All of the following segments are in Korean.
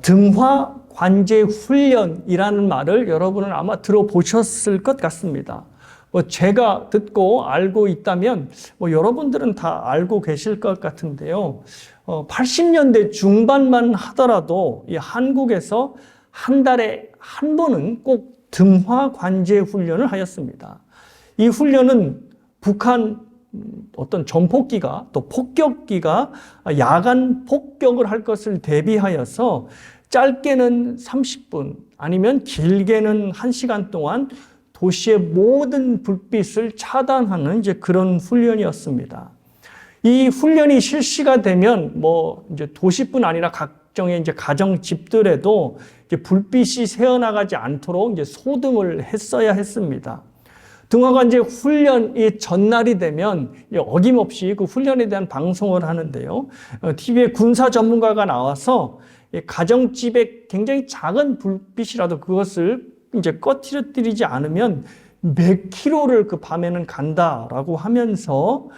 등화 관제 훈련이라는 말을 여러분은 아마 들어보셨을 것 같습니다. 제가 듣고 알고 있다면 여러분들은 다 알고 계실 것 같은데요. 80년대 중반만 하더라도 이 한국에서 한 달에 한 번은 꼭 등화 관제 훈련을 하였습니다. 이 훈련은 북한 어떤 전폭기가 또 폭격기가 야간 폭격을 할 것을 대비하여서 짧게는 30분 아니면 길게는 1시간 동안 도시의 모든 불빛을 차단하는 이제 그런 훈련이었습니다. 이 훈련이 실시가 되면 이제 도시뿐 아니라 각종의 이제 가정 집들에도 이제 불빛이 새어나가지 않도록 이제 소등을 했어야 했습니다. 등화관제 훈련이 전날이 되면 어김없이 그 훈련에 대한 방송을 하는데요. TV에 군사 전문가가 나와서 가정집에 굉장히 작은 불빛이라도 그것을 이제 꺼트려뜨리지 않으면 몇 킬로를 그 밤에는 간다라고 하면서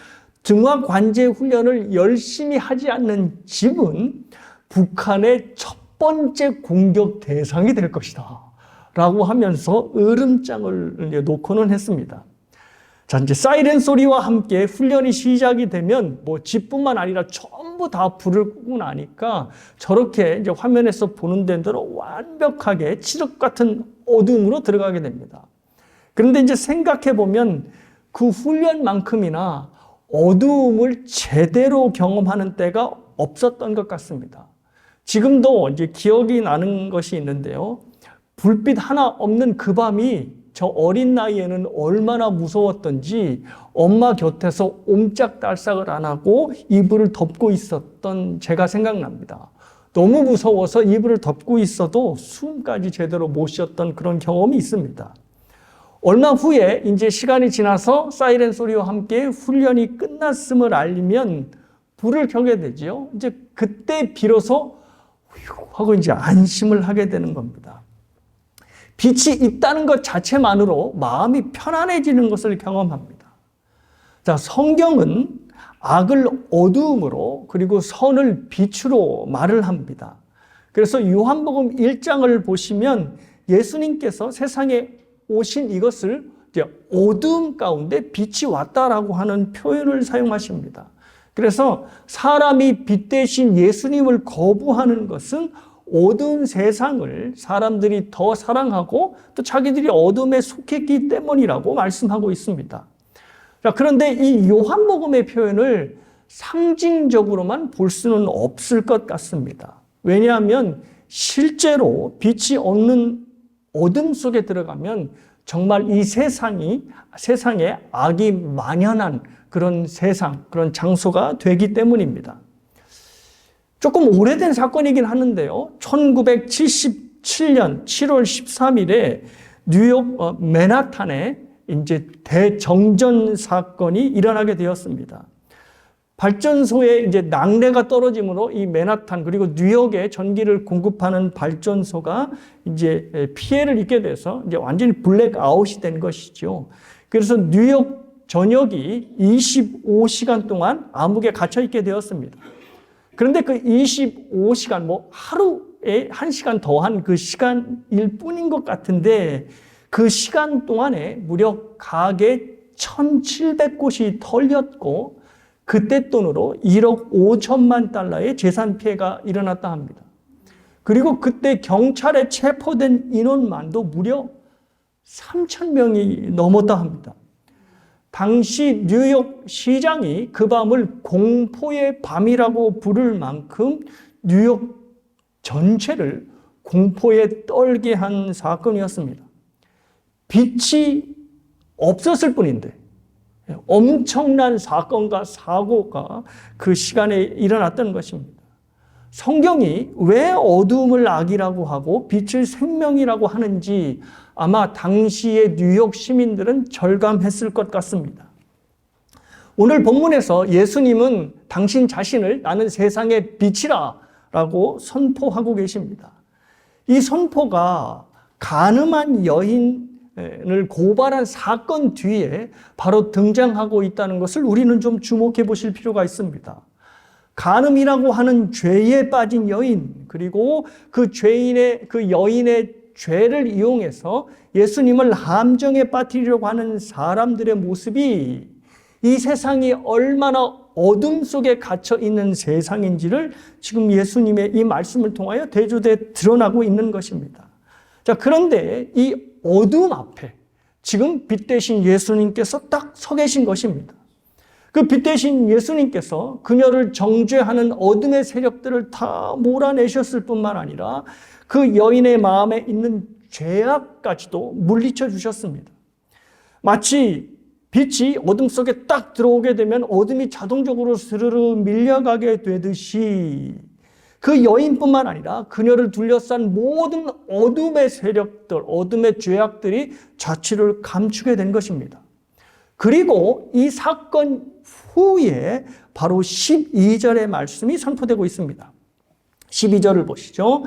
등화 관제 훈련을 열심히 하지 않는 집은 북한의 첫 번째 공격 대상이 될 것이다 라고 하면서 으름장을 놓고는 했습니다. 자, 이제 사이렌 소리와 함께 훈련이 시작이 되면 집뿐만 아니라 전부 다 불을 끄고 나니까 저렇게 이제 화면에서 보는 대로 완벽하게 칠흑 같은 어둠으로 들어가게 됩니다. 그런데 이제 생각해 보면 그 훈련만큼이나 어두움을 제대로 경험하는 때가 없었던 것 같습니다. 지금도 이제 기억이 나는 것이 있는데요. 불빛 하나 없는 그 밤이 저 어린 나이에는 얼마나 무서웠던지 엄마 곁에서 옴짝달싹을 안 하고 이불을 덮고 있었던 제가 생각납니다. 너무 무서워서 이불을 덮고 있어도 숨까지 제대로 못 쉬었던 그런 경험이 있습니다. 얼마 후에 이제 시간이 지나서 사이렌 소리와 함께 훈련이 끝났음을 알리면 불을 켜게 되죠. 이제 그때 비로소 하고 이제 안심을 하게 되는 겁니다. 빛이 있다는 것 자체만으로 마음이 편안해지는 것을 경험합니다. 자, 성경은 악을 어두움으로 그리고 선을 빛으로 말을 합니다. 그래서 요한복음 1장을 보시면 예수님께서 세상에 오신 이것을 이제 어두움 가운데 빛이 왔다라고 하는 표현을 사용하십니다. 그래서 사람이 빛 대신 예수님을 거부하는 것은 어두운 세상을 사람들이 더 사랑하고 또 자기들이 어둠에 속했기 때문이라고 말씀하고 있습니다. 자, 그런데 이 요한복음의 표현을 상징적으로만 볼 수는 없을 것 같습니다. 왜냐하면 실제로 빛이 없는 어둠 속에 들어가면 정말 이 세상에 악이 만연한 그런 세상, 그런 장소가 되기 때문입니다. 조금 오래된 사건이긴 하는데요. 1977년 7월 13일에 뉴욕 맨하탄에 이제 대정전 사건이 일어나게 되었습니다. 발전소에 이제 낙뢰가 떨어짐으로 이 맨하탄 그리고 뉴욕에 전기를 공급하는 발전소가 이제 피해를 입게 돼서 이제 완전히 블랙아웃이 된 것이죠. 그래서 뉴욕 전역이 25시간 동안 암흑에 갇혀 있게 되었습니다. 그런데 그 25시간, 하루에 1시간 더한 그 시간일 뿐인 것 같은데 그 시간 동안에 무려 가게 1,700곳이 털렸고 그때 돈으로 1억 5천만 달러의 재산 피해가 일어났다 합니다. 그리고 그때 경찰에 체포된 인원만도 무려 3,000명이 넘었다 합니다. 당시 뉴욕 시장이 그 밤을 공포의 밤이라고 부를 만큼 뉴욕 전체를 공포에 떨게 한 사건이었습니다. 빛이 없었을 뿐인데 엄청난 사건과 사고가 그 시간에 일어났던 것입니다. 성경이 왜 어두움을 악이라고 하고 빛을 생명이라고 하는지 아마 당시의 뉴욕 시민들은 절감했을 것 같습니다. 오늘 본문에서 예수님은 당신 자신을 나는 세상의 빛이라 라고 선포하고 계십니다. 이 선포가 간음한 여인을 고발한 사건 뒤에 바로 등장하고 있다는 것을 우리는 좀 주목해 보실 필요가 있습니다. 간음이라고 하는 죄에 빠진 여인, 그리고 그 여인의 죄를 이용해서 예수님을 함정에 빠뜨리려고 하는 사람들의 모습이 이 세상이 얼마나 어둠 속에 갇혀 있는 세상인지를 지금 예수님의 이 말씀을 통하여 대조돼 드러나고 있는 것입니다. 자, 그런데 이 어둠 앞에 지금 빛 대신 예수님께서 딱 서 계신 것입니다. 그 빛 대신 예수님께서 그녀를 정죄하는 어둠의 세력들을 다 몰아내셨을 뿐만 아니라 그 여인의 마음에 있는 죄악까지도 물리쳐 주셨습니다. 마치 빛이 어둠 속에 딱 들어오게 되면 어둠이 자동적으로 스르르 밀려가게 되듯이 그 여인뿐만 아니라 그녀를 둘러싼 모든 어둠의 세력들, 어둠의 죄악들이 자취를 감추게 된 것입니다. 그리고 이 사건 후에 바로 12절의 말씀이 선포되고 있습니다. 12절을 보시죠.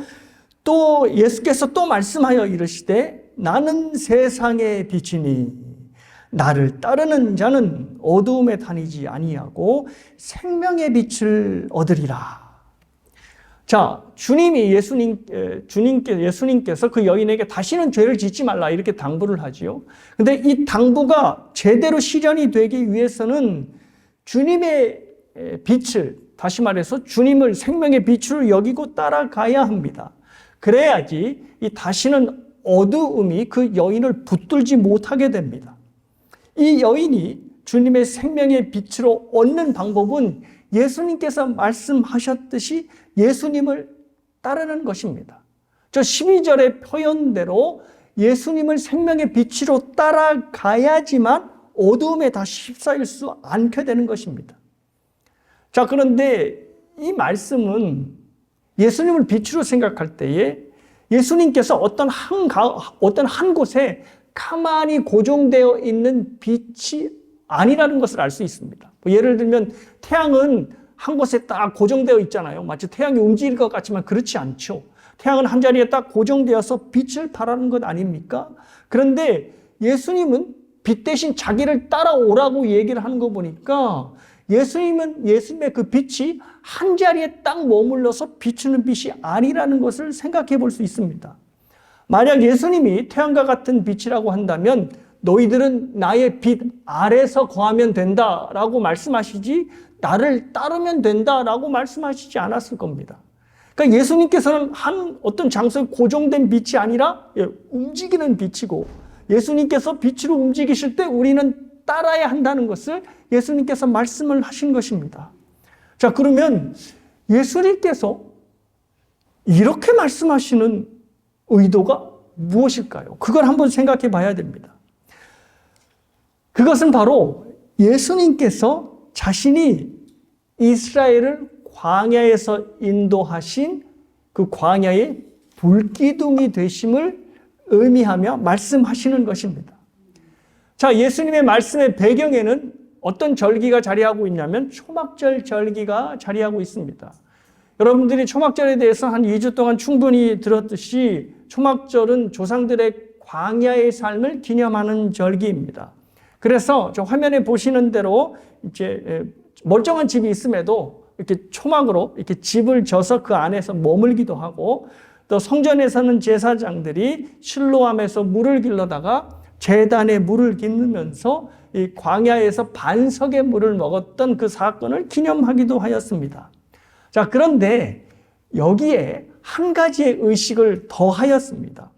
또 예수께서 또 말씀하여 이르시되 나는 세상의 빛이니 나를 따르는 자는 어두움에 다니지 아니하고 생명의 빛을 얻으리라. 자, 예수님께서 그 여인에게 다시는 죄를 짓지 말라 이렇게 당부를 하지요. 근데 이 당부가 제대로 실현이 되기 위해서는 주님의 빛을, 다시 말해서 주님을 생명의 빛으로 여기고 따라가야 합니다. 그래야지 이 다시는 어두움이 그 여인을 붙들지 못하게 됩니다. 이 여인이 주님의 생명의 빛으로 얻는 방법은 예수님께서 말씀하셨듯이 예수님을 따르는 것입니다. 저 12절의 표현대로 예수님을 생명의 빛으로 따라가야지만 어두움에 다시 휩싸일 수 않게 되는 것입니다. 자, 그런데 이 말씀은 예수님을 빛으로 생각할 때에 예수님께서 어떤 한 곳에 가만히 고정되어 있는 빛이 아니라는 것을 알 수 있습니다. 예를 들면 태양은 한 곳에 딱 고정되어 있잖아요. 마치 태양이 움직일 것 같지만 그렇지 않죠. 태양은 한 자리에 딱 고정되어서 빛을 발하는 것 아닙니까? 그런데 예수님은 빛 대신 자기를 따라오라고 얘기를 하는 거 보니까 예수님의 그 빛이 한 자리에 딱 머물러서 비추는 빛이 아니라는 것을 생각해 볼 수 있습니다. 만약 예수님이 태양과 같은 빛이라고 한다면 너희들은 나의 빛 아래서 거하면 된다라고 말씀하시지 나를 따르면 된다라고 말씀하시지 않았을 겁니다. 그러니까 예수님께서는 어떤 장소에 고정된 빛이 아니라 움직이는 빛이고 예수님께서 빛으로 움직이실 때 우리는 따라야 한다는 것을 예수님께서 말씀을 하신 것입니다. 자, 그러면 예수님께서 이렇게 말씀하시는 의도가 무엇일까요? 그걸 한번 생각해 봐야 됩니다. 그것은 바로 예수님께서 자신이 이스라엘을 광야에서 인도하신 그 광야의 불기둥이 되심을 의미하며 말씀하시는 것입니다. 자, 예수님의 말씀의 배경에는 어떤 절기가 자리하고 있냐면 초막절 절기가 자리하고 있습니다. 여러분들이 초막절에 대해서 한 2주 동안 충분히 들었듯이 초막절은 조상들의 광야의 삶을 기념하는 절기입니다. 그래서 저 화면에 보시는 대로 이제 멀쩡한 집이 있음에도 이렇게 초막으로 이렇게 집을 져서 그 안에서 머물기도 하고 또 성전에서는 제사장들이 실로암에서 물을 길러다가 제단에 물을 기르면서 이 광야에서 반석의 물을 먹었던 그 사건을 기념하기도 하였습니다. 자, 그런데 여기에 한 가지의 의식을 더하였습니다.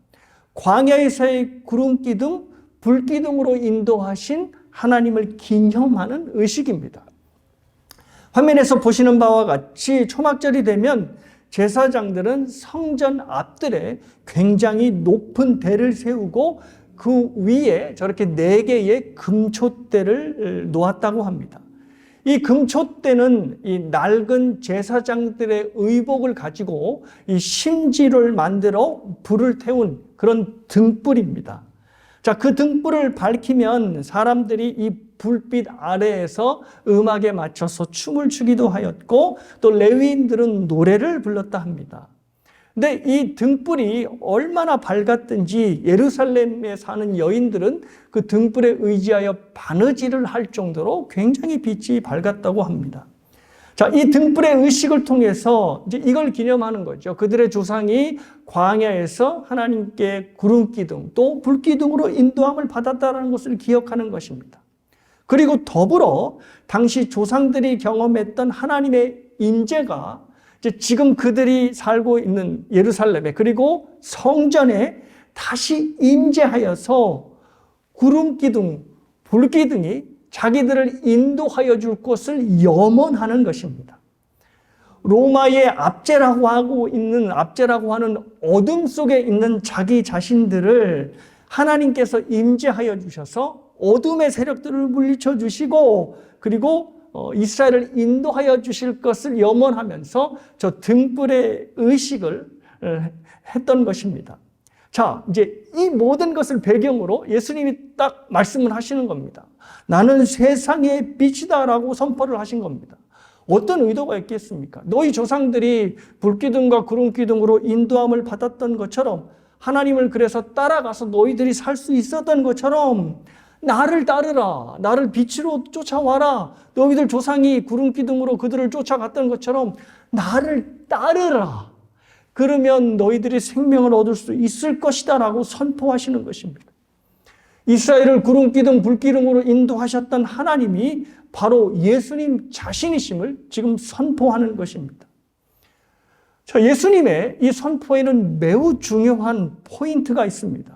광야에서의 구름기둥, 불기둥으로 인도하신 하나님을 기념하는 의식입니다. 화면에서 보시는 바와 같이 초막절이 되면 제사장들은 성전 앞들에 굉장히 높은 대를 세우고 그 위에 저렇게 4개의 금촛대를 놓았다고 합니다. 이 금촛대는 이 낡은 제사장들의 의복을 가지고 이 심지를 만들어 불을 태운 그런 등불입니다. 자, 그 등불을 밝히면 사람들이 이 불빛 아래에서 음악에 맞춰서 춤을 추기도 하였고 또 레위인들은 노래를 불렀다 합니다. 근데 이 등불이 얼마나 밝았든지 예루살렘에 사는 여인들은 그 등불에 의지하여 바느질을 할 정도로 굉장히 빛이 밝았다고 합니다. 자, 이 등불의 의식을 통해서 이제 이걸 기념하는 거죠. 그들의 조상이 광야에서 하나님께 구름 기둥 또 불 기둥으로 인도함을 받았다는 것을 기억하는 것입니다. 그리고 더불어 당시 조상들이 경험했던 하나님의 임재가 이제 지금 그들이 살고 있는 예루살렘에 그리고 성전에 다시 임재하여서 구름 기둥, 불 기둥이 자기들을 인도하여 줄 것을 염원하는 것입니다. 로마의 압제라고 하는 어둠 속에 있는 자기 자신들을 하나님께서 임재하여 주셔서 어둠의 세력들을 물리쳐 주시고 그리고 이스라엘을 인도하여 주실 것을 염원하면서 저 등불의 의식을 했던 것입니다. 자, 이제 이 모든 것을 배경으로 예수님이 딱 말씀을 하시는 겁니다. 나는 세상의 빛이다라고 선포를 하신 겁니다. 어떤 의도가 있겠습니까? 너희 조상들이 불기둥과 구름기둥으로 인도함을 받았던 것처럼 하나님을 그래서 따라가서 너희들이 살 수 있었던 것처럼 나를 따르라. 나를 빛으로 쫓아와라. 너희들 조상이 구름기둥으로 그들을 쫓아갔던 것처럼 나를 따르라. 그러면 너희들이 생명을 얻을 수 있을 것이다 라고 선포하시는 것입니다. 이스라엘을 구름기둥, 불기둥으로 인도하셨던 하나님이 바로 예수님 자신이심을 지금 선포하는 것입니다. 자, 예수님의 이 선포에는 매우 중요한 포인트가 있습니다.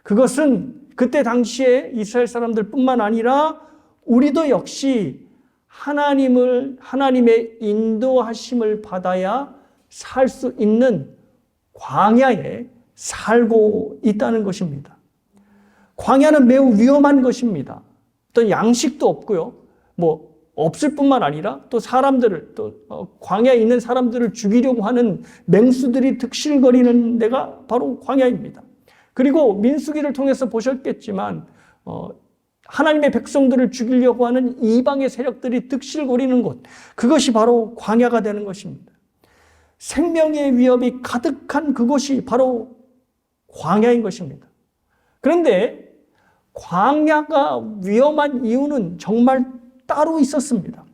그것은 그때 당시에 이스라엘 사람들 뿐만 아니라 우리도 역시 하나님의 인도하심을 받아야 살 수 있는 광야에 살고 있다는 것입니다. 광야는 매우 위험한 것입니다. 어떤 양식도 없고요. 없을 뿐만 아니라 또 사람들을, 광야에 있는 사람들을 죽이려고 하는 맹수들이 득실거리는 데가 바로 광야입니다. 그리고 민수기를 통해서 보셨겠지만, 하나님의 백성들을 죽이려고 하는 이방의 세력들이 득실거리는 곳, 그것이 바로 광야가 되는 것입니다. 생명의 위협이 가득한 그곳이 바로 광야인 것입니다. 그런데 광야가 위험한 이유는 정말 따로 있었습니다.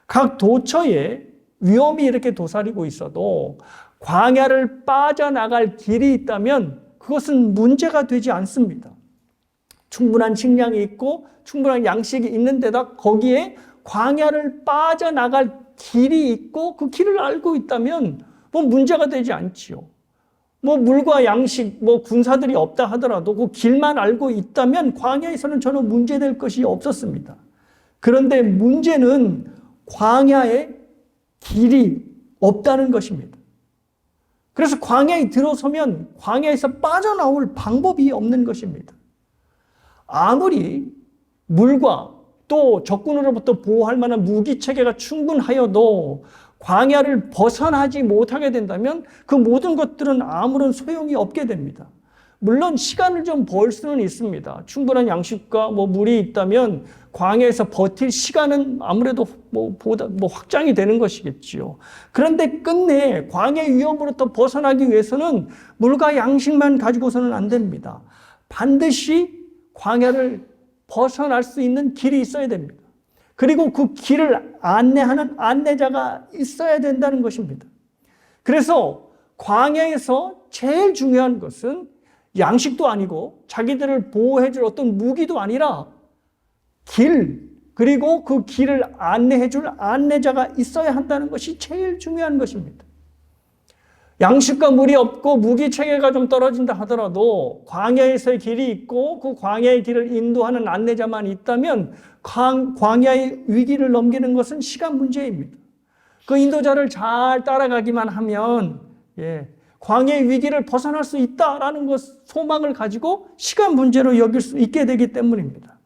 각 도처에 위험이 이렇게 도사리고 있어도 광야를 빠져나갈 길이 있다면 그것은 문제가 되지 않습니다. 충분한 식량이 있고 충분한 양식이 있는 데다 거기에 광야를 빠져나갈 길이 있고 그 길을 알고 있다면 문제가 되지 않지요. 물과 양식, 군사들이 없다 하더라도 그 길만 알고 있다면 광야에서는 전혀 문제될 것이 없었습니다. 그런데 문제는 광야에 길이 없다는 것입니다. 그래서 광야에 들어서면 광야에서 빠져나올 방법이 없는 것입니다. 아무리 물과 또 적군으로부터 보호할 만한 무기 체계가 충분하여도 광야를 벗어나지 못하게 된다면 그 모든 것들은 아무런 소용이 없게 됩니다. 물론 시간을 좀 벌 수는 있습니다. 충분한 양식과 물이 있다면 광야에서 버틸 시간은 아무래도 확장이 되는 것이겠지요. 그런데 끝내 광야의 위험으로부터 벗어나기 위해서는 물과 양식만 가지고서는 안 됩니다. 반드시 광야를 벗어날 수 있는 길이 있어야 됩니다. 그리고 그 길을 안내하는 안내자가 있어야 된다는 것입니다. 그래서 광야에서 제일 중요한 것은 양식도 아니고 자기들을 보호해줄 어떤 무기도 아니라 길, 그리고 그 길을 안내해줄 안내자가 있어야 한다는 것이 제일 중요한 것입니다. 양식과 물이 없고 무기 체계가 좀 떨어진다 하더라도 광야에서의 길이 있고 그 광야의 길을 인도하는 안내자만 있다면 광야의 위기를 넘기는 것은 시간 문제입니다. 그 인도자를 잘 따라가기만 하면 광야의 위기를 벗어날 수 있다라는 소망을 가지고 시간 문제로 여길 수 있게 되기 때문입니다.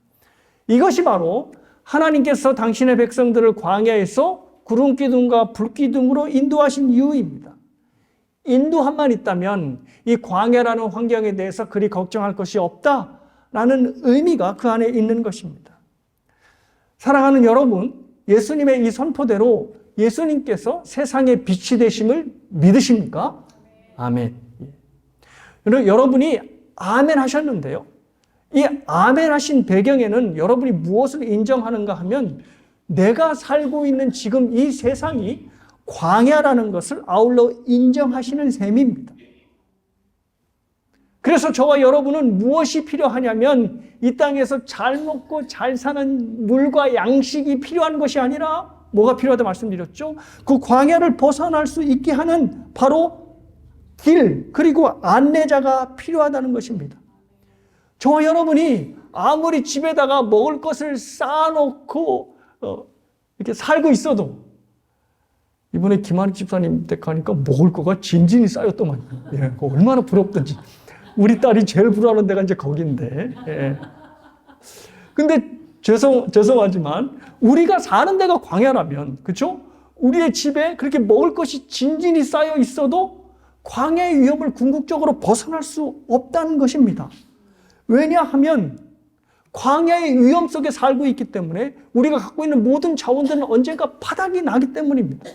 이것이 바로 하나님께서 당신의 백성들을 광야에서 구름기둥과 불기둥으로 인도하신 이유입니다. 인도함만 있다면 이 광야라는 환경에 대해서 그리 걱정할 것이 없다라는 의미가 그 안에 있는 것입니다. 사랑하는 여러분, 예수님의 이 선포대로 예수님께서 세상의 빛이 되심을 믿으십니까? 아멘. 여러분이 아멘 하셨는데요. 이 아멘 하신 배경에는 여러분이 무엇을 인정하는가 하면 내가 살고 있는 지금 이 세상이 광야라는 것을 아울러 인정하시는 셈입니다. 그래서 저와 여러분은 무엇이 필요하냐면 이 땅에서 잘 먹고 잘 사는 물과 양식이 필요한 것이 아니라 뭐가 필요하다 말씀드렸죠? 그 광야를 벗어날 수 있게 하는 바로 길, 그리고 안내자가 필요하다는 것입니다. 저와 여러분이 아무리 집에다가 먹을 것을 쌓아놓고 이렇게 살고 있어도 이번에 김한익 집사님 댁 가니까 먹을 거가 진진이 쌓였더만요. 예, 얼마나 부럽던지. 우리 딸이 제일 부러워하는 데가 이제 거긴데. 예. 근데 죄송하지만 우리가 사는 데가 광야라면, 그렇죠? 우리의 집에 그렇게 먹을 것이 진진이 쌓여 있어도 광야의 위험을 궁극적으로 벗어날 수 없다는 것입니다. 왜냐하면 광야의 위험 속에 살고 있기 때문에 우리가 갖고 있는 모든 자원들은 언젠가 바닥이 나기 때문입니다.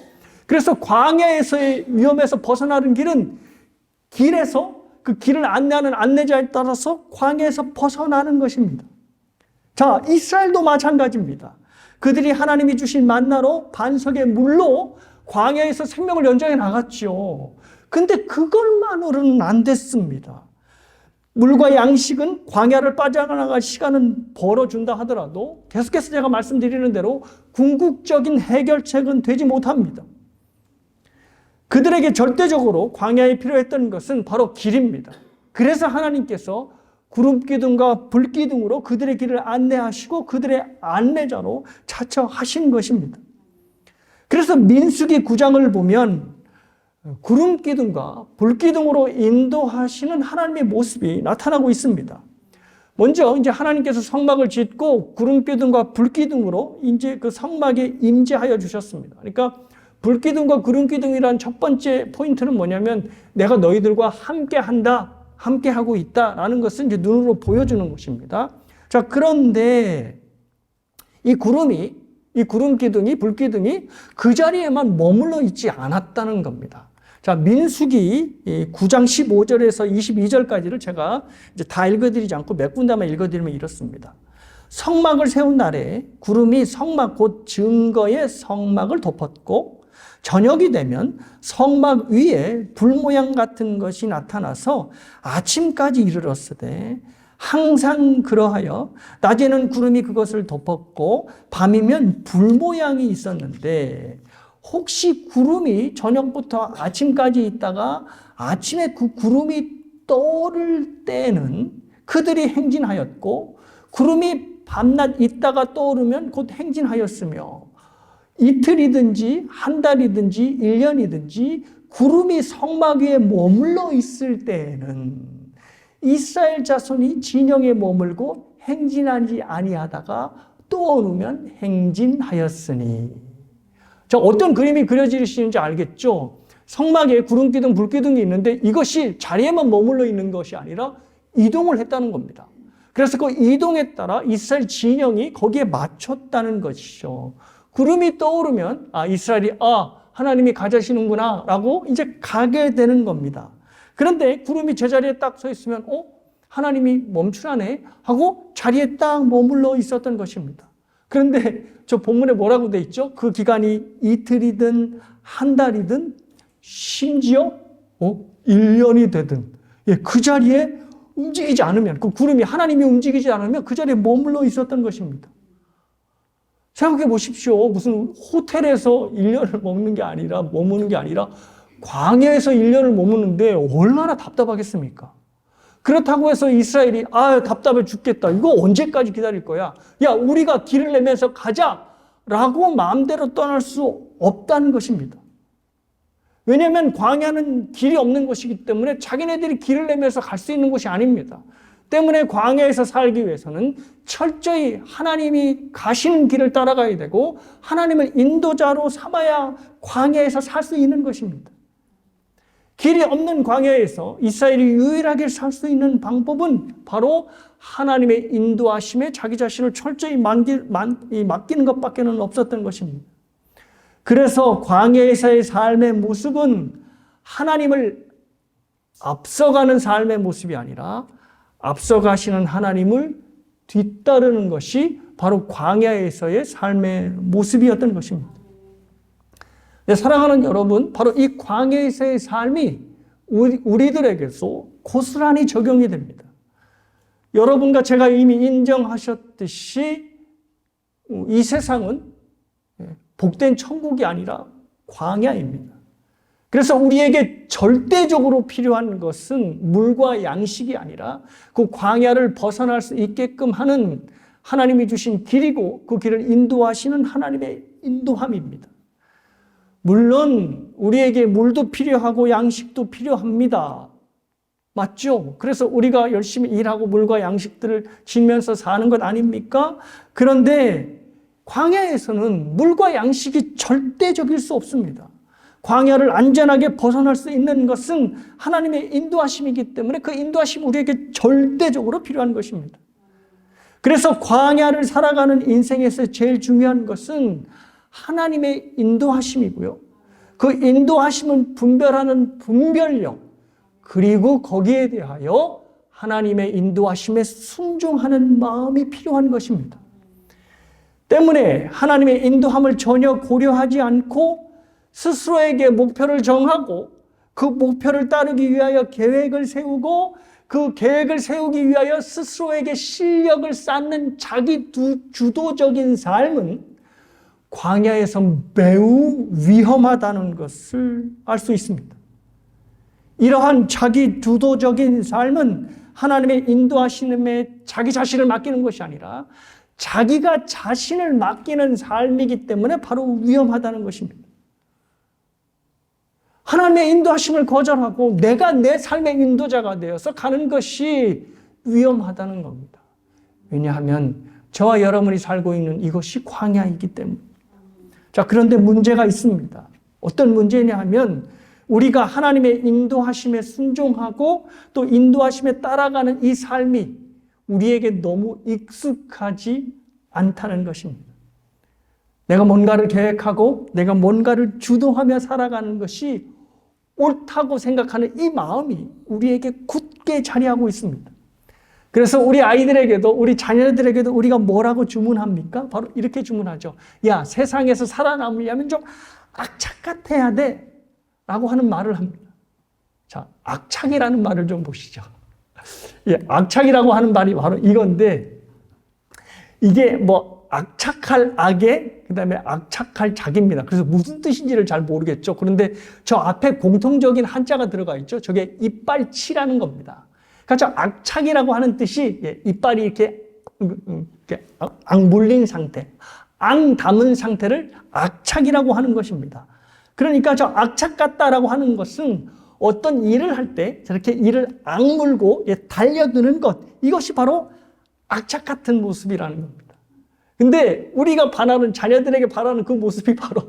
그래서 광야에서의 위험에서 벗어나는 길은 길에서 그 길을 안내하는 안내자에 따라서 광야에서 벗어나는 것입니다. 자, 이스라엘도 마찬가지입니다. 그들이 하나님이 주신 만나로 반석의 물로 광야에서 생명을 연장해 나갔죠. 근데 그것만으로는 안 됐습니다. 물과 양식은 광야를 빠져나갈 시간은 벌어준다 하더라도 계속해서 제가 말씀드리는 대로 궁극적인 해결책은 되지 못합니다. 그들에게 절대적으로 광야에 필요했던 것은 바로 길입니다. 그래서 하나님께서 구름기둥과 불기둥으로 그들의 길을 안내하시고 그들의 안내자로 차처하신 것입니다. 그래서 민수기 9장을 보면 구름기둥과 불기둥으로 인도하시는 하나님의 모습이 나타나고 있습니다. 먼저 이제 하나님께서 성막을 짓고 구름기둥과 불기둥으로 이제 그 성막에 임재하여 주셨습니다. 그러니까 불기둥과 구름기둥이란 첫 번째 포인트는 뭐냐면 내가 너희들과 함께 한다, 함께 하고 있다라는 것을 이제 눈으로 보여주는 것입니다. 자, 그런데 이 구름기둥이, 불기둥이 그 자리에만 머물러 있지 않았다는 겁니다. 자, 민수기 9장 15절에서 22절까지를 제가 이제 다 읽어드리지 않고 몇 군데만 읽어드리면 이렇습니다. 성막을 세운 날에 구름이 성막 곧 증거의 성막을 덮었고 저녁이 되면 성막 위에 불 모양 같은 것이 나타나서 아침까지 이르렀으되 항상 그러하여 낮에는 구름이 그것을 덮었고 밤이면 불 모양이 있었는데 혹시 구름이 저녁부터 아침까지 있다가 아침에 그 구름이 떠오를 때는 그들이 행진하였고 구름이 밤낮 있다가 떠오르면 곧 행진하였으며 이틀이든지 한 달이든지 1년이든지 구름이 성막 위에 머물러 있을 때에는 이스라엘 자손이 진영에 머물고 행진하지 아니하다가 떠오르면 행진하였으니. 자, 어떤 그림이 그려지시는지 알겠죠? 성막에 구름기둥, 불기둥이 있는데 이것이 자리에만 머물러 있는 것이 아니라 이동을 했다는 겁니다. 그래서 그 이동에 따라 이스라엘 진영이 거기에 맞췄다는 것이죠. 구름이 떠오르면 이스라엘이 하나님이 가자시는구나 라고 이제 가게 되는 겁니다. 그런데 구름이 제자리에 딱 서 있으면 하나님이 멈추라네 하고 자리에 딱 머물러 있었던 것입니다. 그런데 저 본문에 뭐라고 돼 있죠? 그 기간이 이틀이든 한 달이든 심지어 1년이 되든 그 자리에 움직이지 않으면, 그 구름이 하나님이 움직이지 않으면 그 자리에 머물러 있었던 것입니다. 생각해 보십시오. 무슨 호텔에서 1년을 머무는 게 아니라 광야에서 1년을 머무는데 얼마나 답답하겠습니까? 그렇다고 해서 이스라엘이 답답해 죽겠다. 이거 언제까지 기다릴 거야? 야, 우리가 길을 내면서 가자라고 마음대로 떠날 수 없다는 것입니다. 왜냐하면 광야는 길이 없는 곳이기 때문에 자기네들이 길을 내면서 갈 수 있는 곳이 아닙니다. 때문에 광야에서 살기 위해서는 철저히 하나님이 가시는 길을 따라가야 되고 하나님을 인도자로 삼아야 광야에서 살 수 있는 것입니다. 길이 없는 광야에서 이스라엘이 유일하게 살 수 있는 방법은 바로 하나님의 인도하심에 자기 자신을 철저히 맡기는 것밖에는 없었던 것입니다. 그래서 광야에서의 삶의 모습은 하나님을 앞서가는 삶의 모습이 아니라 앞서가시는 하나님을 뒤따르는 것이 바로 광야에서의 삶의 모습이었던 것입니다. 네, 사랑하는 여러분, 바로 이 광야에서의 삶이 우리들에게도 고스란히 적용이 됩니다. 여러분과 제가 이미 인정하셨듯이 이 세상은 복된 천국이 아니라 광야입니다. 그래서 우리에게 절대적으로 필요한 것은 물과 양식이 아니라 그 광야를 벗어날 수 있게끔 하는 하나님이 주신 길이고 그 길을 인도하시는 하나님의 인도함입니다. 물론 우리에게 물도 필요하고 양식도 필요합니다. 맞죠? 그래서 우리가 열심히 일하고 물과 양식들을 지면서 사는 것 아닙니까? 그런데 광야에서는 물과 양식이 절대적일 수 없습니다. 광야를 안전하게 벗어날 수 있는 것은 하나님의 인도하심이기 때문에 그 인도하심이 우리에게 절대적으로 필요한 것입니다. 그래서 광야를 살아가는 인생에서 제일 중요한 것은 하나님의 인도하심이고요. 그 인도하심을 분별하는 분별력, 그리고 거기에 대하여 하나님의 인도하심에 순종하는 마음이 필요한 것입니다. 때문에 하나님의 인도함을 전혀 고려하지 않고 스스로에게 목표를 정하고 그 목표를 따르기 위하여 계획을 세우고 그 계획을 세우기 위하여 스스로에게 실력을 쌓는 자기 주도적인 삶은 광야에서 매우 위험하다는 것을 알 수 있습니다. 이러한 자기 주도적인 삶은 하나님의 인도하심에 자기 자신을 맡기는 것이 아니라 자기가 자신을 맡기는 삶이기 때문에 바로 위험하다는 것입니다. 하나님의 인도하심을 거절하고 내가 내 삶의 인도자가 되어서 가는 것이 위험하다는 겁니다. 왜냐하면 저와 여러분이 살고 있는 이것이 광야이기 때문입니다. 자, 그런데 문제가 있습니다. 어떤 문제냐 하면 우리가 하나님의 인도하심에 순종하고 또 인도하심에 따라가는 이 삶이 우리에게 너무 익숙하지 않다는 것입니다. 내가 뭔가를 계획하고 내가 뭔가를 주도하며 살아가는 것이 옳다고 생각하는 이 마음이 우리에게 굳게 자리하고 있습니다. 그래서 우리 아이들에게도 우리 자녀들에게도 우리가 뭐라고 주문합니까? 바로 이렇게 주문하죠. 야, 세상에서 살아남으려면 좀 악착 같아야 돼 라고 하는 말을 합니다. 자, 악착이라는 말을 좀 보시죠. 예, 악착이라고 하는 말이 바로 이건데 이게 뭐 악착할 악에 그다음에 악착할 작입니다. 그래서 무슨 뜻인지를 잘 모르겠죠. 그런데 저 앞에 공통적인 한자가 들어가 있죠. 저게 이빨치라는 겁니다. 그러니까 저 악착이라고 하는 뜻이 이빨이 이렇게 앙물린 상태, 앙 담은 상태를 악착이라고 하는 것입니다. 그러니까 저 악착 같다라고 하는 것은 어떤 일을 할 때 저렇게 일을 악물고 달려드는 것, 이것이 바로 악착 같은 모습이라는 겁니다. 근데 우리가 바라는, 자녀들에게 바라는 그 모습이 바로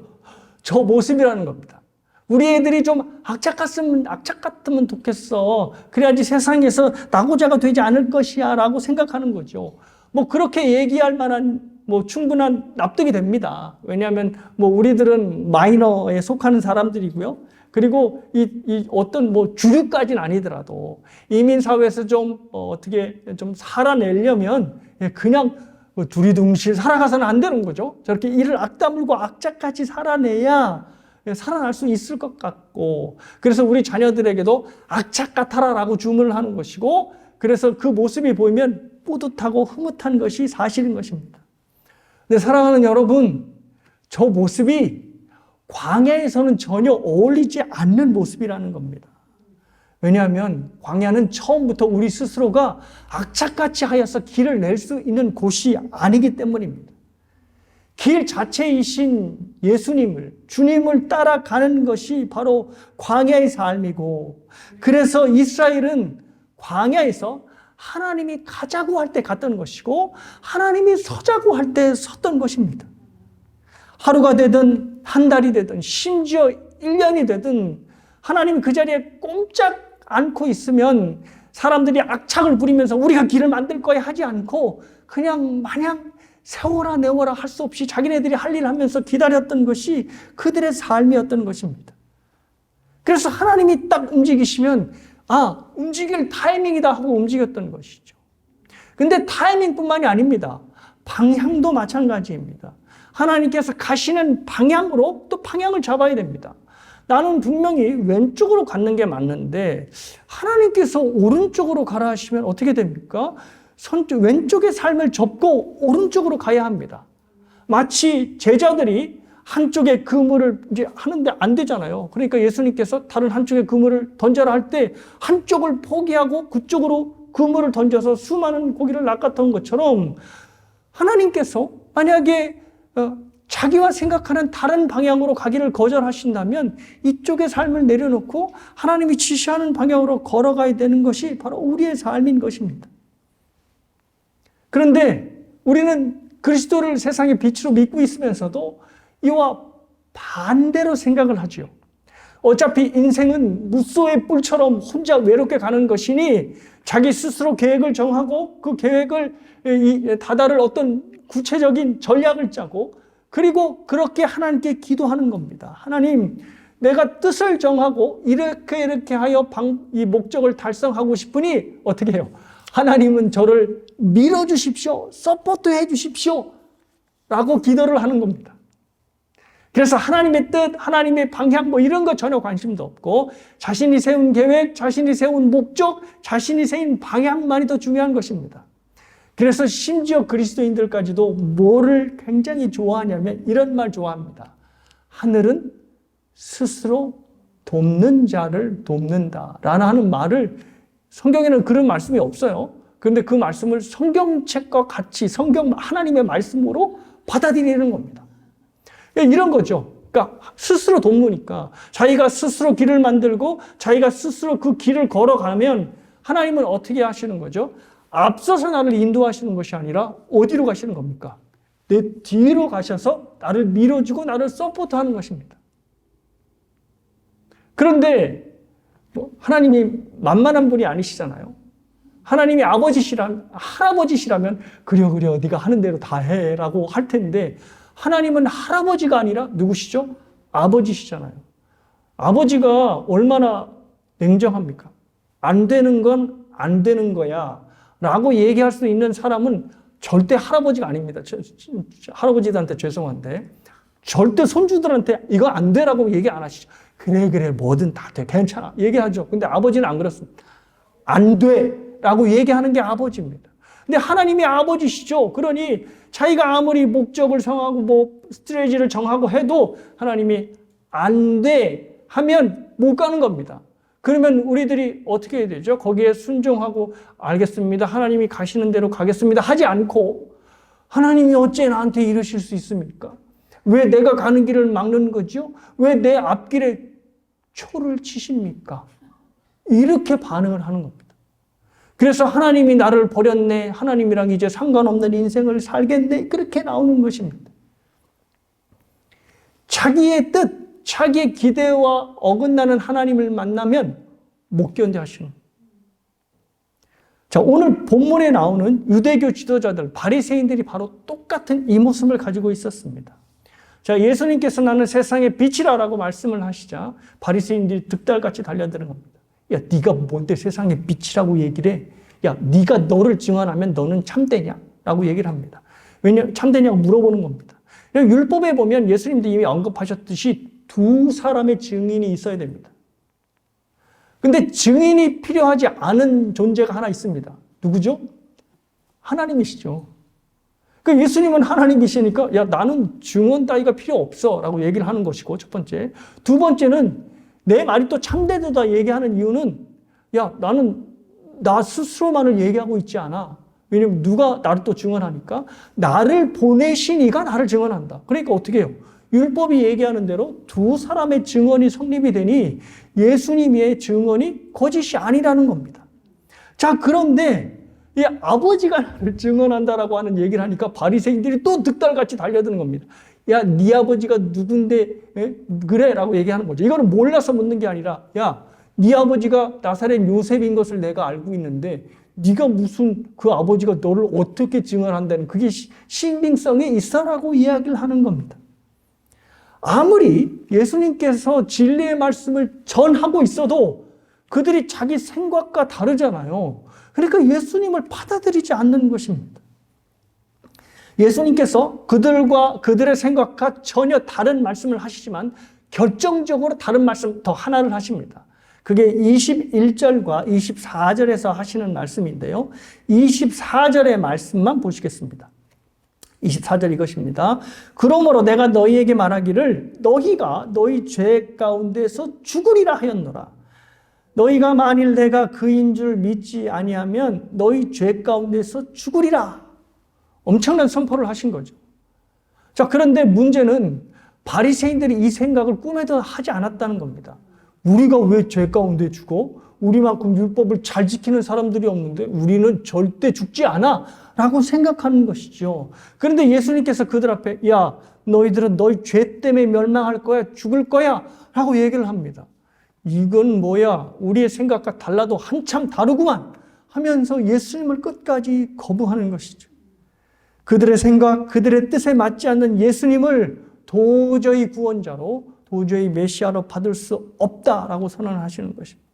저 모습이라는 겁니다. 우리 애들이 좀 악착 같으면 좋겠어. 그래야지 세상에서 낙오자가 되지 않을 것이야 라고 생각하는 거죠. 뭐 그렇게 얘기할 만한 뭐 충분한 납득이 됩니다. 왜냐하면 뭐 우리들은 마이너에 속하는 사람들이고요. 그리고 이 어떤 뭐 주류까지는 아니더라도 이민사회에서 좀 어떻게 좀 살아내려면 그냥 두리둥실 살아가서는 안 되는 거죠. 저렇게 이를 악다물고 악착같이 살아내야 살아날 수 있을 것 같고, 그래서 우리 자녀들에게도 악착 같아라라고 주문을 하는 것이고, 그래서 그 모습이 보이면 뿌듯하고 흐뭇한 것이 사실인 것입니다. 근데 사랑하는 여러분, 저 모습이 광야에서는 전혀 어울리지 않는 모습이라는 겁니다. 왜냐하면 광야는 처음부터 우리 스스로가 악착같이 하여서 길을 낼 수 있는 곳이 아니기 때문입니다. 길 자체이신 예수님을, 주님을 따라가는 것이 바로 광야의 삶이고, 그래서 이스라엘은 광야에서 하나님이 가자고 할 때 갔던 것이고 하나님이 서자고 할 때 섰던 것입니다. 하루가 되든 한 달이 되든 심지어 1년이 되든 하나님이 그 자리에 꼼짝 않고 있으면 사람들이 악착을 부리면서 우리가 길을 만들 거야 하지 않고 그냥 마냥 세워라 내워라 할 수 없이 자기네들이 할 일을 하면서 기다렸던 것이 그들의 삶이었던 것입니다. 그래서 하나님이 딱 움직이시면 움직일 타이밍이다 하고 움직였던 것이죠. 근데 타이밍뿐만이 아닙니다. 방향도 마찬가지입니다. 하나님께서 가시는 방향으로 또 방향을 잡아야 됩니다. 나는 분명히 왼쪽으로 가는 게 맞는데 하나님께서 오른쪽으로 가라 하시면 어떻게 됩니까? 왼쪽의 삶을 접고 오른쪽으로 가야 합니다. 마치 제자들이 한쪽에 그물을 이제 하는데 안 되잖아요. 그러니까 예수님께서 다른 한쪽에 그물을 던져라 할 때 한쪽을 포기하고 그쪽으로 그물을 던져서 수많은 고기를 낚았던 것처럼 하나님께서 만약에 자기와 생각하는 다른 방향으로 가기를 거절하신다면 이쪽의 삶을 내려놓고 하나님이 지시하는 방향으로 걸어가야 되는 것이 바로 우리의 삶인 것입니다. 그런데 우리는 그리스도를 세상의 빛으로 믿고 있으면서도 이와 반대로 생각을 하죠. 어차피 인생은 무쏘의 뿔처럼 혼자 외롭게 가는 것이니 자기 스스로 계획을 정하고 그 계획을 다다를 어떤 구체적인 전략을 짜고 그리고 그렇게 하나님께 기도하는 겁니다. 하나님, 내가 뜻을 정하고 이렇게 하여 이 목적을 달성하고 싶으니 어떻게 해요? 하나님은 저를 밀어주십시오. 서포트해 주십시오. 라고 기도를 하는 겁니다. 그래서 하나님의 뜻, 하나님의 방향 뭐 이런 거 전혀 관심도 없고 자신이 세운 계획, 자신이 세운 목적, 자신이 세운 방향만이 더 중요한 것입니다. 그래서 심지어 그리스도인들까지도 뭐를 굉장히 좋아하냐면 이런 말 좋아합니다. 하늘은 스스로 돕는 자를 돕는다라는 말을 성경에는 그런 말씀이 없어요. 그런데 그 말씀을 성경책과 같이 성경 하나님의 말씀으로 받아들이는 겁니다. 이런 거죠. 그러니까 스스로 돕으니까 자기가 스스로 길을 만들고 자기가 스스로 그 길을 걸어가면 하나님은 어떻게 하시는 거죠? 앞서서 나를 인도하시는 것이 아니라 어디로 가시는 겁니까? 내 뒤로 가셔서 나를 밀어주고 나를 서포트하는 것입니다. 그런데 하나님이 만만한 분이 아니시잖아요. 하나님이 할아버지시라면 그래 네가 하는 대로 다 해라고 할 텐데 하나님은 할아버지가 아니라 누구시죠? 아버지시잖아요. 아버지가 얼마나 냉정합니까? 안 되는 건 안 되는 거야 라고 얘기할 수 있는 사람은 절대 할아버지가 아닙니다. 할아버지들한테 죄송한데 절대 손주들한테 이거 안 되라고 얘기 안 하시죠. 그래 뭐든 다 돼 괜찮아 얘기하죠. 근데 아버지는 안 그렇습니다. 안 돼 라고 얘기하는 게 아버지입니다. 근데 하나님이 아버지시죠. 그러니 자기가 아무리 목적을 정하고 뭐 스트레지를 정하고 해도 하나님이 안 돼 하면 못 가는 겁니다. 그러면 우리들이 어떻게 해야 되죠? 거기에 순종하고 알겠습니다. 하나님이 가시는 대로 가겠습니다. 하지 않고 하나님이 어째 나한테 이러실 수 있습니까? 왜 내가 가는 길을 막는 거죠? 왜 내 앞길에 초를 치십니까? 이렇게 반응을 하는 겁니다. 그래서 하나님이 나를 버렸네. 하나님이랑 이제 상관없는 인생을 살겠네. 그렇게 나오는 것입니다. 자기의 뜻, 자기의 기대와 어긋나는 하나님을 만나면 못 견뎌 하시는 거예요. 자, 오늘 본문에 나오는 유대교 지도자들, 바리새인들이 바로 똑같은 이 모습을 가지고 있었습니다. 자, 예수님께서 나는 세상의 빛이라고 말씀을 하시자 바리새인들이 득달같이 달려드는 겁니다. 야, 네가 뭔데 세상의 빛이라고 얘기를 해? 야, 네가 너를 증언하면 너는 참되냐? 라고 얘기를 합니다. 왜냐, 참되냐고 물어보는 겁니다. 율법에 보면 예수님도 이미 언급하셨듯이 두 사람의 증인이 있어야 됩니다. 근데 증인이 필요하지 않은 존재가 하나 있습니다. 누구죠? 하나님이시죠. 그러니까 예수님은 하나님이시니까 야, 나는 증언 따위가 필요 없어 라고 얘기를 하는 것이고 첫 번째. 두 번째는 내 말이 또 참되다 얘기하는 이유는 야, 나는 나 스스로만을 얘기하고 있지 않아. 왜냐면 누가 나를 또 증언하니까 나를 보내신 이가 나를 증언한다. 그러니까 어떻게 해요? 율법이 얘기하는 대로 두 사람의 증언이 성립이 되니 예수님의 증언이 거짓이 아니라는 겁니다. 자, 그런데 이 아버지가 나를 증언한다라고 하는 얘기를 하니까 바리새인들이 또 득달같이 달려드는 겁니다. 야, 네 아버지가 누군데 그래? 라고 얘기하는 거죠. 이거는 몰라서 묻는 게 아니라 야, 네 아버지가 나사렛 요셉인 것을 내가 알고 있는데 네가 무슨 그 아버지가 너를 어떻게 증언한다는 그게 신빙성이 있어라고 이야기를 하는 겁니다. 아무리 예수님께서 진리의 말씀을 전하고 있어도 그들이 자기 생각과 다르잖아요. 그러니까 예수님을 받아들이지 않는 것입니다. 예수님께서 그들의 생각과 전혀 다른 말씀을 하시지만 결정적으로 다른 말씀 더 하나를 하십니다. 그게 21절과 24절에서 하시는 말씀인데요. 24절의 말씀만 보시겠습니다. 24절 이것입니다. 그러므로 내가 너희에게 말하기를 너희가 너희 죄 가운데서 죽으리라 하였노라. 너희가 만일 내가 그인 줄 믿지 아니하면 너희 죄 가운데서 죽으리라. 엄청난 선포를 하신 거죠. 자, 그런데 문제는 바리새인들이 이 생각을 꿈에도 하지 않았다는 겁니다. 우리가 왜 죄 가운데 죽어? 우리만큼 율법을 잘 지키는 사람들이 없는데 우리는 절대 죽지 않아 라고 생각하는 것이죠. 그런데 예수님께서 그들 앞에 야, 너희들은 너희 죄 때문에 멸망할 거야, 죽을 거야 라고 얘기를 합니다. 이건 뭐야, 우리의 생각과 달라도 한참 다르구만 하면서 예수님을 끝까지 거부하는 것이죠. 그들의 생각, 그들의 뜻에 맞지 않는 예수님을 도저히 구원자로, 도저히 메시아로 받을 수 없다라고 선언하시는 것입니다.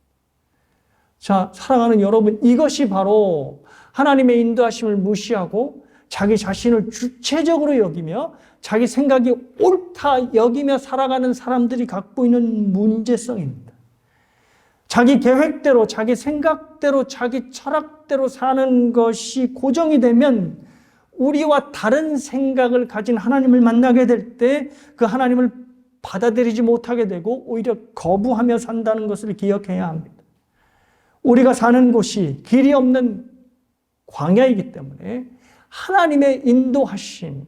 자, 사랑하는 여러분, 이것이 바로 하나님의 인도하심을 무시하고 자기 자신을 주체적으로 여기며 자기 생각이 옳다 여기며 살아가는 사람들이 갖고 있는 문제성입니다. 자기 계획대로, 자기 생각대로, 자기 철학대로 사는 것이 고정이 되면 우리와 다른 생각을 가진 하나님을 만나게 될 때 그 하나님을 받아들이지 못하게 되고 오히려 거부하며 산다는 것을 기억해야 합니다. 우리가 사는 곳이 길이 없는 광야이기 때문에 하나님의 인도하심,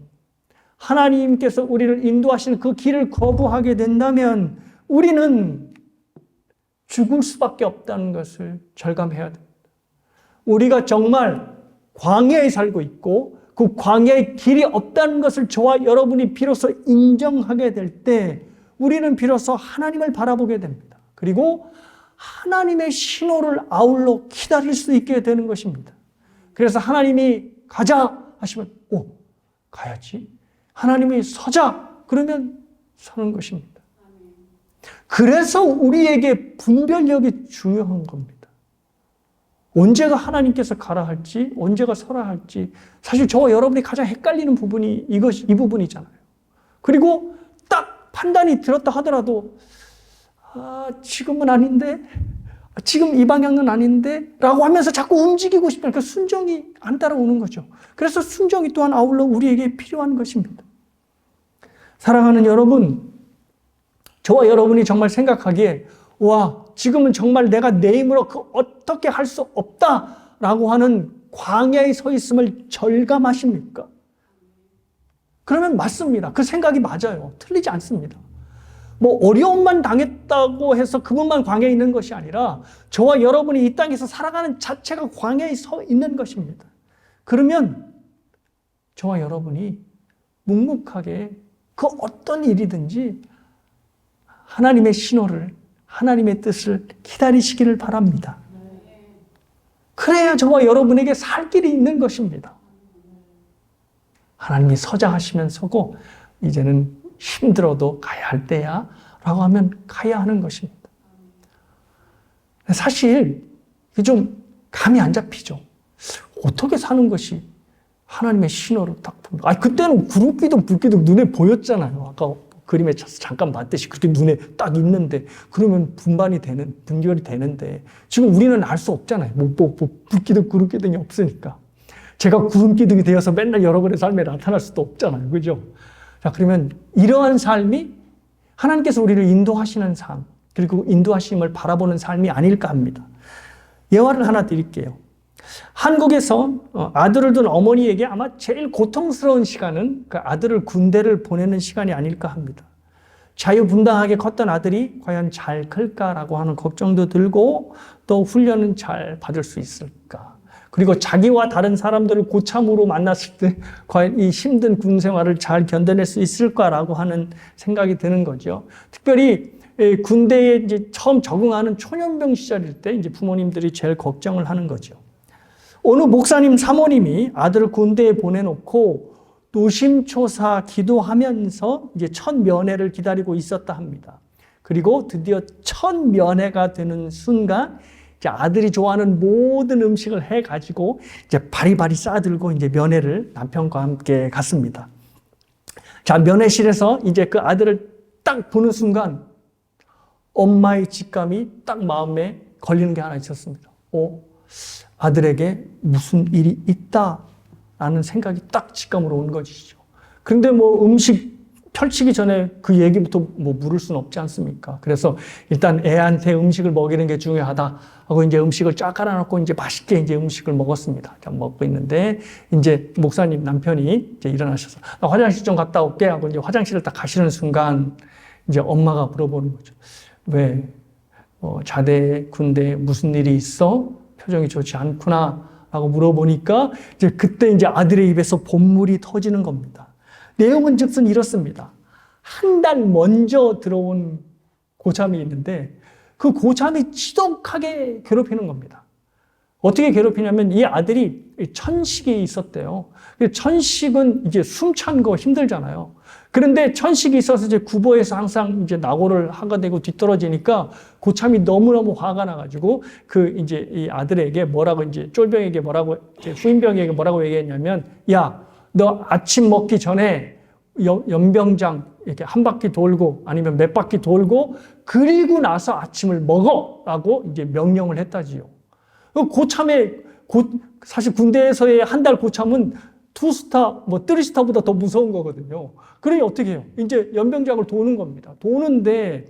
하나님께서 우리를 인도하시는 그 길을 거부하게 된다면 우리는 죽을 수밖에 없다는 것을 절감해야 됩니다. 우리가 정말 광야에 살고 있고 그 광야의 길이 없다는 것을 저와 여러분이 비로소 인정하게 될 때 우리는 비로소 하나님을 바라보게 됩니다. 그리고 하나님의 신호를 아울러 기다릴 수 있게 되는 것입니다. 그래서 하나님이 가자 하시면 가야지. 하나님이 서자 그러면 서는 것입니다. 그래서 우리에게 분별력이 중요한 겁니다. 언제가 하나님께서 가라 할지, 언제가 서라 할지, 사실 저와 여러분이 가장 헷갈리는 부분이 이 부분이잖아요. 그리고 딱 판단이 들었다 하더라도, 지금은 아닌데, 지금 이 방향은 아닌데, 라고 하면서 자꾸 움직이고 싶은 그 순종이 안 따라오는 거죠. 그래서 순종이 또한 아울러 우리에게 필요한 것입니다. 사랑하는 여러분, 저와 여러분이 정말 생각하기에, 지금은 정말 내가 내 힘으로 어떻게 할 수 없다라고 하는 광야에 서 있음을 절감하십니까? 그러면 맞습니다. 그 생각이 맞아요. 틀리지 않습니다. 어려움만 당했다고 해서 그분만 광야에 있는 것이 아니라 저와 여러분이 이 땅에서 살아가는 자체가 광야에 서 있는 것입니다. 그러면 저와 여러분이 묵묵하게 그 어떤 일이든지 하나님의 신호를, 하나님의 뜻을 기다리시기를 바랍니다. 그래야 저와 여러분에게 살 길이 있는 것입니다. 하나님이 서자 하시면 서고 이제는 힘들어도 가야 할 때야 라고 하면 가야 하는 것입니다. 사실 이게 좀 감이 안 잡히죠. 어떻게 사는 것이 하나님의 신호를 딱 봅니다. 그때는 구름기둥, 불기둥 눈에 보였잖아요. 아까 그림에 잠깐 봤듯이 그렇게 눈에 딱 있는데 그러면 분별이 되는데 지금 우리는 알 수 없잖아요. 불기둥, 구름기둥이 없으니까. 제가 구름기둥이 되어서 맨날 여러분의 삶에 나타날 수도 없잖아요. 그죠? 자, 그러면 이러한 삶이 하나님께서 우리를 인도하시는 삶, 그리고 인도하심을 바라보는 삶이 아닐까 합니다. 예화를 하나 드릴게요. 한국에서 아들을 둔 어머니에게 아마 제일 고통스러운 시간은 그 아들을 군대를 보내는 시간이 아닐까 합니다. 자유분방하게 컸던 아들이 과연 잘 클까라고 하는 걱정도 들고 또 훈련은 잘 받을 수 있을까. 그리고 자기와 다른 사람들을 고참으로 만났을 때 과연 이 힘든 군 생활을 잘 견뎌낼 수 있을까라고 하는 생각이 드는 거죠. 특별히 군대에 이제 처음 적응하는 초년병 시절일 때 이제 부모님들이 제일 걱정을 하는 거죠. 어느 목사님 사모님이 아들을 군대에 보내놓고 노심초사 기도하면서 이제 첫 면회를 기다리고 있었다 합니다. 그리고 드디어 첫 면회가 되는 순간 이제 아들이 좋아하는 모든 음식을 해가지고 이제 바리바리 싸들고 이제 면회를 남편과 함께 갔습니다. 자, 면회실에서 이제 그 아들을 딱 보는 순간 엄마의 직감이 딱 마음에 걸리는 게 하나 있었습니다. 아들에게 무슨 일이 있다라는 생각이 딱 직감으로 온 것이죠. 그런데 뭐 음식 펼치기 전에 그 얘기부터 뭐 물을 수는 없지 않습니까? 그래서 일단 애한테 음식을 먹이는 게 중요하다 하고 이제 음식을 쫙 깔아놓고 이제 맛있게 이제 음식을 먹었습니다. 먹고 있는데 이제 목사님 남편이 이제 일어나셔서 나 화장실 좀 갔다 올게 하고 이제 화장실을 딱 가시는 순간 이제 엄마가 물어보는 거죠. 왜? 자대, 군대 무슨 일이 있어? 표정이 좋지 않구나 라고 물어보니까 이제 그때 이제 아들의 입에서 본물이 터지는 겁니다. 내용은 즉슨 이렇습니다. 한 달 먼저 들어온 고참이 있는데 그 고참이 지독하게 괴롭히는 겁니다. 어떻게 괴롭히냐면 이 아들이 천식이 있었대요. 천식은 이제 숨찬 거 힘들잖아요. 그런데 천식이 있어서 이제 구보에서 항상 이제 낙오를 하게 되고 뒤떨어지니까 고참이 너무너무 화가 나가지고 그 이제 이 아들에게 뭐라고 이제 쫄병에게 뭐라고 이제 후임병에게 뭐라고 얘기했냐면 야, 너 아침 먹기 전에 연병장 이렇게 한 바퀴 돌고 아니면 몇 바퀴 돌고 그리고 나서 아침을 먹어라고 이제 명령을 했다지요. 사실 군대에서의 한 달 고참은 투스타, 쓰리스타보다 더 무서운 거거든요. 그러니 어떻게 해요? 이제 연병장을 도는 겁니다. 도는데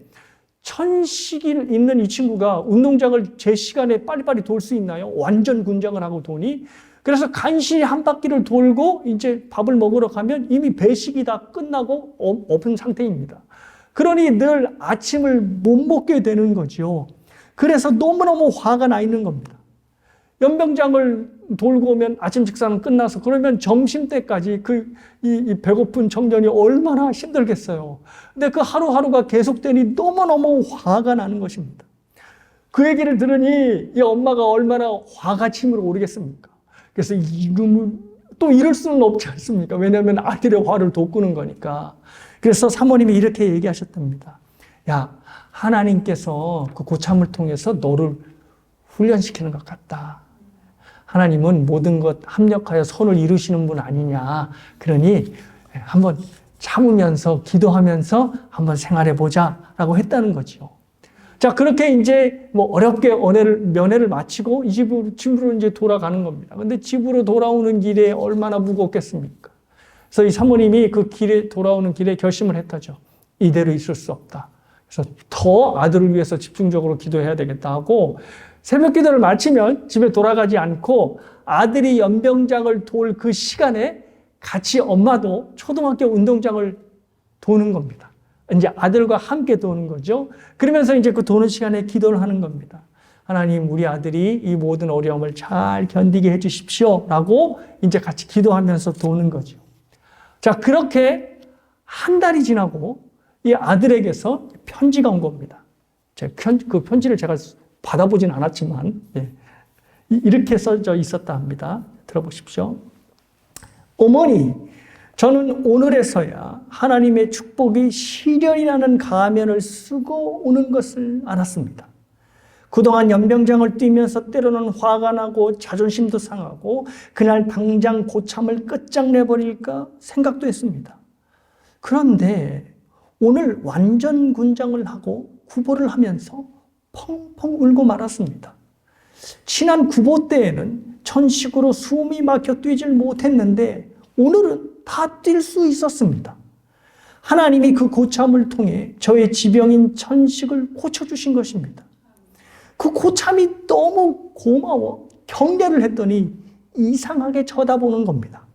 천식이 있는 이 친구가 운동장을 제 시간에 빨리빨리 돌 수 있나요? 완전 군장을 하고 도니? 그래서 간신히 한 바퀴를 돌고 이제 밥을 먹으러 가면 이미 배식이 다 끝나고 엎은 상태입니다. 그러니 늘 아침을 못 먹게 되는 거죠. 그래서 너무너무 화가 나 있는 겁니다. 연병장을 돌고 오면 아침 식사는 끝나서 그러면 점심때까지 이 배고픈 청년이 얼마나 힘들겠어요. 근데 그 하루하루가 계속되니 너무너무 화가 나는 것입니다. 그 얘기를 들으니 이 엄마가 얼마나 화가 치밀어 오르겠습니까? 그래서 이름을 또 이럴 수는 없지 않습니까? 왜냐하면 아들의 화를 돋구는 거니까. 그래서 사모님이 이렇게 얘기하셨답니다. 야, 하나님께서 그 고참을 통해서 너를 훈련시키는 것 같다. 하나님은 모든 것 합력하여 선을 이루시는 분 아니냐. 그러니 한번 참으면서 기도하면서 한번 생활해 보자라고 했다는 거죠. 자, 그렇게 이제 뭐 어렵게 면회를 마치고 이 집으로 이제 돌아가는 겁니다. 근데 집으로 돌아오는 길에 얼마나 무겁겠습니까? 그래서 이 사모님이 그 돌아오는 길에 결심을 했다죠. 이대로 있을 수 없다. 그래서 더 아들을 위해서 집중적으로 기도해야 되겠다 하고 새벽 기도를 마치면 집에 돌아가지 않고 아들이 연병장을 돌 그 시간에 같이 엄마도 초등학교 운동장을 도는 겁니다. 이제 아들과 함께 도는 거죠. 그러면서 이제 그 도는 시간에 기도를 하는 겁니다. 하나님, 우리 아들이 이 모든 어려움을 잘 견디게 해 주십시오. 라고 이제 같이 기도하면서 도는 거죠. 자, 그렇게 한 달이 지나고 이 아들에게서 편지가 온 겁니다. 그 편지를 제가 받아보진 않았지만, 이렇게 써져 있었다 합니다. 들어보십시오. 어머니, 저는 오늘에서야 하나님의 축복이 시련이라는 가면을 쓰고 오는 것을 알았습니다. 그동안 연병장을 뛰면서 때로는 화가 나고 자존심도 상하고 그날 당장 고참을 끝장내버릴까 생각도 했습니다. 그런데 오늘 완전 군장을 하고 구보를 하면서 펑펑 울고 말았습니다. 지난 구보 때에는 천식으로 숨이 막혀 뛰질 못했는데 오늘은 다 뛸 수 있었습니다. 하나님이 그 고참을 통해 저의 지병인 천식을 고쳐주신 것입니다. 그 고참이 너무 고마워 격려를 했더니 이상하게 쳐다보는 겁니다.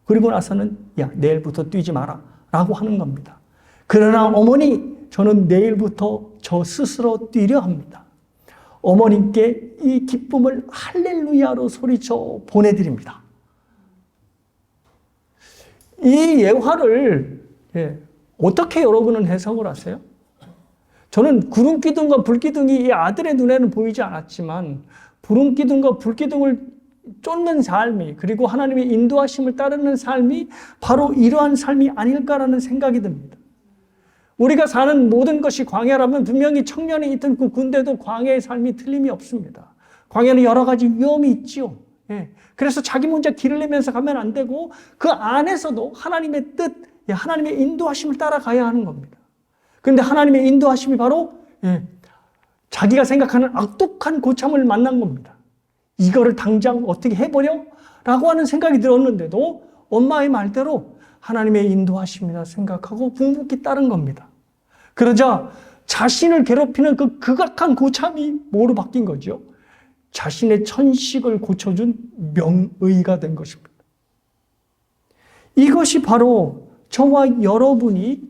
그리고 나서는 야, 내일부터 뛰지 마라 라고 하는 겁니다. 그러나 어머니, 저는 내일부터 저 스스로 뛰려 합니다. 어머님께 이 기쁨을 할렐루야로 소리쳐 보내드립니다. 이 예화를 어떻게 여러분은 해석을 하세요? 저는 구름기둥과 불기둥이 이 아들의 눈에는 보이지 않았지만 구름기둥과 불기둥을 쫓는 삶이 그리고 하나님의 인도하심을 따르는 삶이 바로 이러한 삶이 아닐까라는 생각이 듭니다. 우리가 사는 모든 것이 광야라면 분명히 청년이 있던 그 군대도 광야의 삶이 틀림이 없습니다. 광야는 여러 가지 위험이 있지요. 예. 그래서 자기 혼자 길을 내면서 가면 안 되고 그 안에서도 하나님의 뜻, 하나님의 인도하심을 따라가야 하는 겁니다. 그런데 하나님의 인도하심이 바로 자기가 생각하는 악독한 고참을 만난 겁니다. 이거를 당장 어떻게 해버려? 라고 하는 생각이 들었는데도 엄마의 말대로 하나님의 인도하심이라 생각하고 묵묵히 따른 겁니다. 그러자 자신을 괴롭히는 그 극악한 고참이 뭐로 바뀐 거죠? 자신의 천식을 고쳐준 명의가 된 것입니다. 이것이 바로 저와 여러분이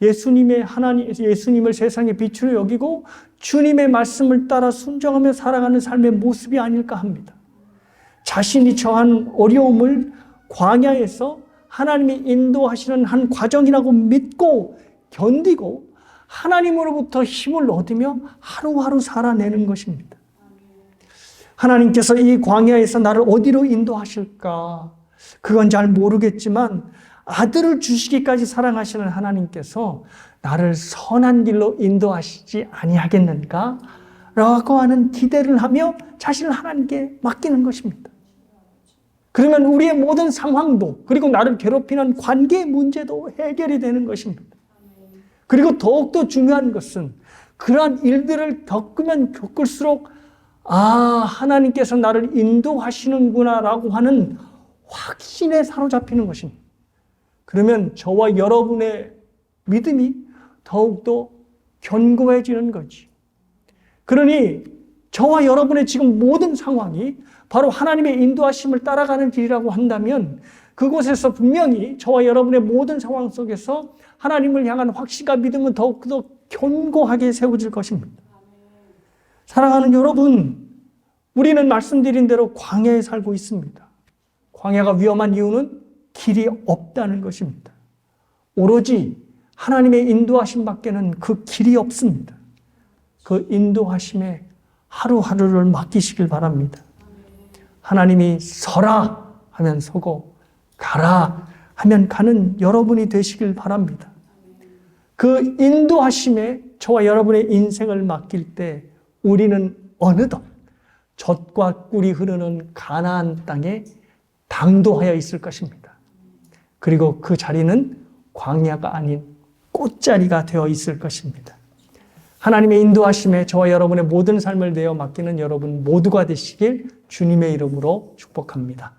예수님을 세상의 빛으로 여기고 주님의 말씀을 따라 순종하며 살아가는 삶의 모습이 아닐까 합니다. 자신이 처한 어려움을 광야에서 하나님이 인도하시는 한 과정이라고 믿고 견디고 하나님으로부터 힘을 얻으며 하루하루 살아내는 것입니다. 하나님께서 이 광야에서 나를 어디로 인도하실까? 그건 잘 모르겠지만 아들을 주시기까지 사랑하시는 하나님께서 나를 선한 길로 인도하시지 아니하겠는가? 라고 하는 기대를 하며 자신을 하나님께 맡기는 것입니다. 그러면 우리의 모든 상황도 그리고 나를 괴롭히는 관계 문제도 해결이 되는 것입니다. 그리고 더욱더 중요한 것은 그러한 일들을 겪으면 겪을수록 하나님께서 나를 인도하시는구나 라고 하는 확신에 사로잡히는 것입니다. 그러면 저와 여러분의 믿음이 더욱더 견고해지는 거지. 그러니 저와 여러분의 지금 모든 상황이 바로 하나님의 인도하심을 따라가는 길이라고 한다면 그곳에서 분명히 저와 여러분의 모든 상황 속에서 하나님을 향한 확신과 믿음은 더욱더 견고하게 세워질 것입니다. 사랑하는 여러분, 우리는 말씀드린 대로 광야에 살고 있습니다. 광야가 위험한 이유는 길이 없다는 것입니다. 오로지 하나님의 인도하심 밖에는 그 길이 없습니다. 그 인도하심에 하루하루를 맡기시길 바랍니다. 하나님이 서라 하면 서고 가라 하면 가는 여러분이 되시길 바랍니다. 그 인도하심에 저와 여러분의 인생을 맡길 때 우리는 어느덧 젖과 꿀이 흐르는 가나안 땅에 당도하여 있을 것입니다. 그리고 그 자리는 광야가 아닌 꽃자리가 되어 있을 것입니다. 하나님의 인도하심에 저와 여러분의 모든 삶을 내어 맡기는 여러분 모두가 되시길 주님의 이름으로 축복합니다.